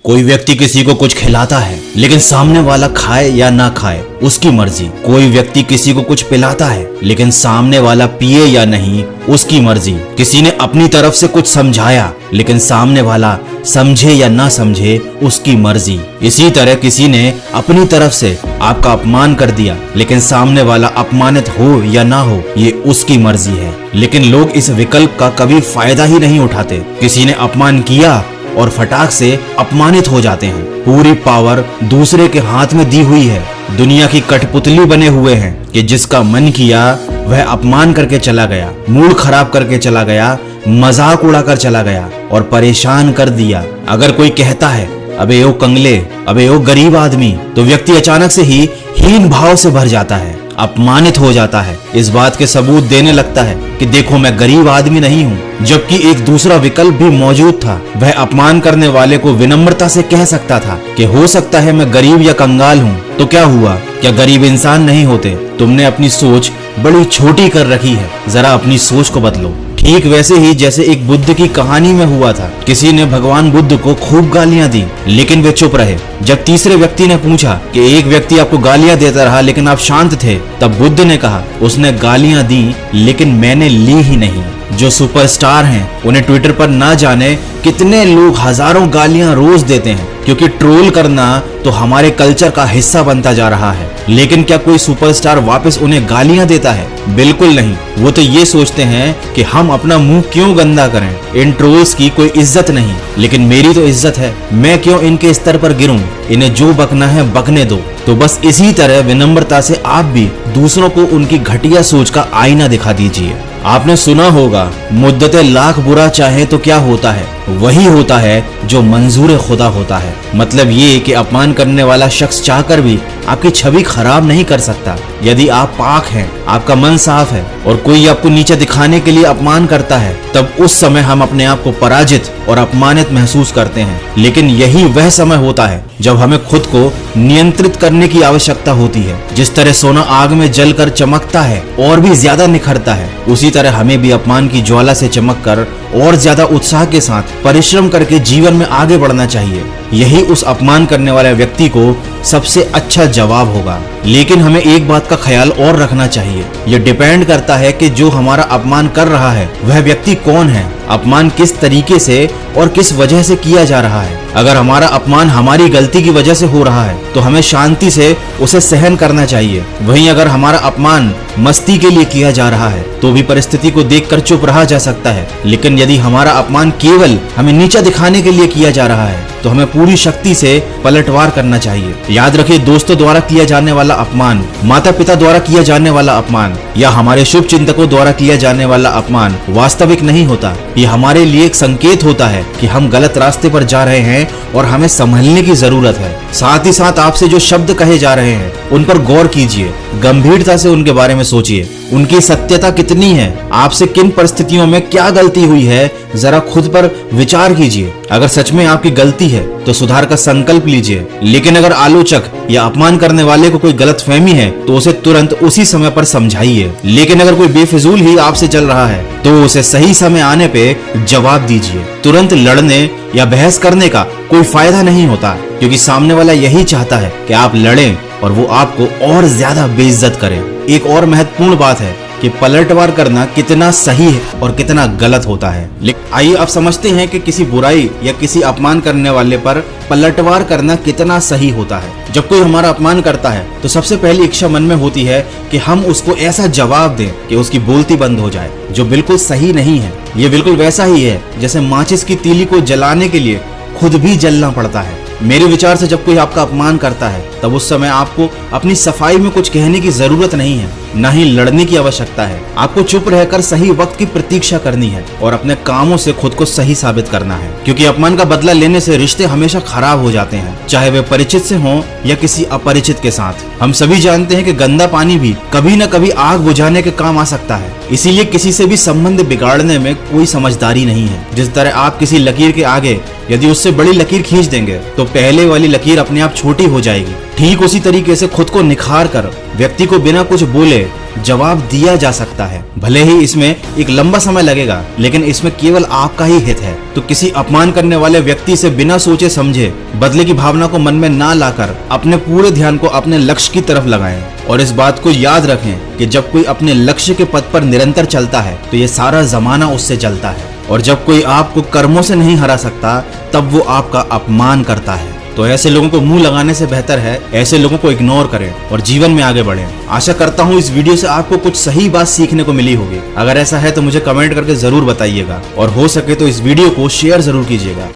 कोई व्यक्ति किसी को कुछ खिलाता है लेकिन सामने वाला खाए या ना खाए उसकी मर्जी। कोई व्यक्ति किसी को कुछ पिलाता है लेकिन सामने वाला पिए या नहीं उसकी मर्जी। किसी ने अपनी तरफ से कुछ समझाया लेकिन सामने वाला समझे या ना समझे उसकी मर्जी। इसी तरह किसी ने अपनी तरफ से आपका अपमान कर दिया लेकिन सामने वाला अपमानित हो या ना हो ये उसकी मर्जी है। लेकिन लोग इस विकल्प का कभी फायदा ही नहीं उठाते। किसी ने अपमान किया और फटाक से अपमानित हो जाते हैं। पूरी पावर दूसरे के हाथ में दी हुई है। दुनिया की कठपुतली बने हुए हैं कि जिसका मन किया वह अपमान करके चला गया, मूड खराब करके चला गया, मजाक उड़ाकर चला गया और परेशान कर दिया। अगर कोई कहता है अबे ओ कंगले, अबे ओ गरीब आदमी, तो व्यक्ति अचानक से ही हीन भाव से भर जाता है, अपमानित हो जाता है, इस बात के सबूत देने लगता है कि देखो मैं गरीब आदमी नहीं हूँ। जबकि एक दूसरा विकल्प भी मौजूद था। वह अपमान करने वाले को विनम्रता से कह सकता था कि हो सकता है मैं गरीब या कंगाल हूँ, तो क्या हुआ, क्या गरीब इंसान नहीं होते? तुमने अपनी सोच बड़ी छोटी कर रखी है, जरा अपनी सोच को बदलो। ठीक वैसे ही जैसे एक बुद्ध की कहानी में हुआ था। किसी ने भगवान बुद्ध को खूब गालियां दी लेकिन वे चुप रहे। जब तीसरे व्यक्ति ने पूछा कि एक व्यक्ति आपको गालियां देता रहा लेकिन आप शांत थे, तब बुद्ध ने कहा उसने गालियां दी लेकिन मैंने ली ही नहीं। जो सुपरस्टार हैं उन्हें ट्विटर पर ना जाने कितने लोग हजारों गालियां रोज देते हैं, क्योंकि ट्रोल करना तो हमारे कल्चर का हिस्सा बनता जा रहा है। लेकिन क्या कोई सुपरस्टार वापस उन्हें गालियां देता है? बिल्कुल नहीं। वो तो ये सोचते हैं कि हम अपना मुंह क्यों गंदा करें, इन ट्रोल्स की कोई इज्जत नहीं, लेकिन मेरी तो इज्जत है, मैं क्यों इनके स्तर पर गिरूं, इन्हें जो बकना है बकने दो। तो बस इसी तरह विनम्रता से आप भी दूसरों को उनकी घटिया सोच का आईना दिखा दीजिए। आपने सुना होगा मुद्दते लाख बुरा चाहे तो क्या होता है, वही होता है जो मंजूर खुदा होता है। मतलब ये कि अपमान करने वाला शख्स चाहकर भी आपकी छवि खराब नहीं कर सकता। यदि आप पाक हैं, आपका मन साफ है और कोई आपको नीचे दिखाने के लिए अपमान करता है, तब उस समय हम अपने आप को पराजित और अपमानित महसूस करते हैं। लेकिन यही वह समय होता है जब हमें खुद को नियंत्रित करने की आवश्यकता होती है। जिस तरह सोना आग में जलकर चमकता है और भी ज्यादा निखरता है, उसी तरह हमें भी अपमान की ज्वाला से चमककर और ज्यादा उत्साह के साथ परिश्रम करके जीवन में आगे बढ़ना चाहिए। यही उस अपमान करने वाले व्यक्ति को सबसे अच्छा जवाब होगा। लेकिन हमें एक बात का ख्याल और रखना चाहिए, यह डिपेंड करता है कि जो हमारा अपमान कर रहा है वह व्यक्ति कौन है, अपमान किस तरीके से और किस वजह से किया जा रहा है। अगर हमारा अपमान हमारी गलती की वजह से हो रहा है तो हमें शांति से उसे सहन करना चाहिए। वहीं अगर हमारा अपमान मस्ती के लिए किया जा रहा है तो भी परिस्थिति को देखकर चुप रहा जा सकता है। लेकिन यदि हमारा अपमान केवल हमें नीचा दिखाने के लिए किया जा रहा है तो हमें पूरी शक्ति से पलटवार करना चाहिए। याद रखिए, दोस्तों द्वारा किया जाने वाला अपमान, माता पिता द्वारा किया जाने वाला अपमान या हमारे शुभ चिंतकों द्वारा किया जाने वाला अपमान वास्तविक नहीं होता। ये हमारे लिए एक संकेत होता है कि हम गलत रास्ते पर जा रहे हैं और हमें संभलने की जरूरत है। साथ ही साथ आपसे जो शब्द कहे जा रहे हैं उन पर गौर कीजिए, गंभीरता से उनके बारे में सोचिए, उनकी सत्यता कितनी है, आपसे किन परिस्थितियों में क्या गलती हुई है, जरा खुद पर विचार कीजिए। अगर सच में आपकी गलती है तो सुधार का संकल्प लीजिए। लेकिन अगर आलोचक या अपमान करने वाले को कोई गलतफहमी है तो उसे तुरंत उसी समय पर समझाइए। लेकिन अगर कोई बेफिजूल ही आपसे चल रहा है तो उसे सही समय आने पे जवाब दीजिए। तुरंत लड़ने या बहस करने का कोई फायदा नहीं होता, क्योंकि सामने वाला यही चाहता है कि आप लड़ें और वो आपको और ज्यादा बेइज्जत करे। एक और महत्वपूर्ण बात है कि पलटवार करना कितना सही है और कितना गलत होता है। आइए अब समझते हैं कि किसी बुराई या किसी अपमान करने वाले पर पलटवार करना कितना सही होता है। जब कोई हमारा अपमान करता है तो सबसे पहली इच्छा मन में होती है कि हम उसको ऐसा जवाब दें कि उसकी बोलती बंद हो जाए, जो बिल्कुल सही नहीं है। ये बिल्कुल वैसा ही है जैसे माचिस की तीली को जलाने के लिए खुद भी जलना पड़ता है। मेरे विचार से जब कोई आपका अपमान करता है तब उस समय आपको अपनी सफाई में कुछ कहने की जरूरत नहीं है, न ही लड़ने की आवश्यकता है। आपको चुप रहकर सही वक्त की प्रतीक्षा करनी है और अपने कामों से खुद को सही साबित करना है, क्योंकि अपमान का बदला लेने से रिश्ते हमेशा खराब हो जाते हैं, चाहे वे परिचित से हों या किसी अपरिचित के साथ। हम सभी जानते हैं कि गंदा पानी भी कभी न कभी आग बुझाने के काम आ सकता है। इसीलिए किसी से भी संबंध बिगाड़ने में कोई समझदारी नहीं है। जिस तरह आप किसी लकीर के आगे यदि उससे बड़ी लकीर खींच देंगे तो पहले वाली लकीर अपने आप छोटी हो जाएगी। ठीक उसी तरीके से खुद को निखार कर व्यक्ति को बिना कुछ बोले लिए जवाब दिया जा सकता है। भले ही इसमें एक लंबा समय लगेगा, लेकिन इसमें केवल आपका ही हित है। तो किसी अपमान करने वाले व्यक्ति से बिना सोचे समझे बदले की भावना को मन में ना लाकर अपने पूरे ध्यान को अपने लक्ष्य की तरफ लगाएं। और इस बात को याद रखें कि जब कोई अपने लक्ष्य के पथ पर निरंतर चलता है तो ये सारा जमाना उससे चलता है, और जब कोई आपको कर्मों से नहीं हरा सकता तब वो आपका अपमान करता है। तो ऐसे लोगों को मुंह लगाने से बेहतर है ऐसे लोगों को इग्नोर करें और जीवन में आगे बढ़ें। आशा करता हूँ इस वीडियो से आपको कुछ सही बात सीखने को मिली होगी। अगर ऐसा है तो मुझे कमेंट करके जरूर बताइएगा, और हो सके तो इस वीडियो को शेयर जरूर कीजिएगा।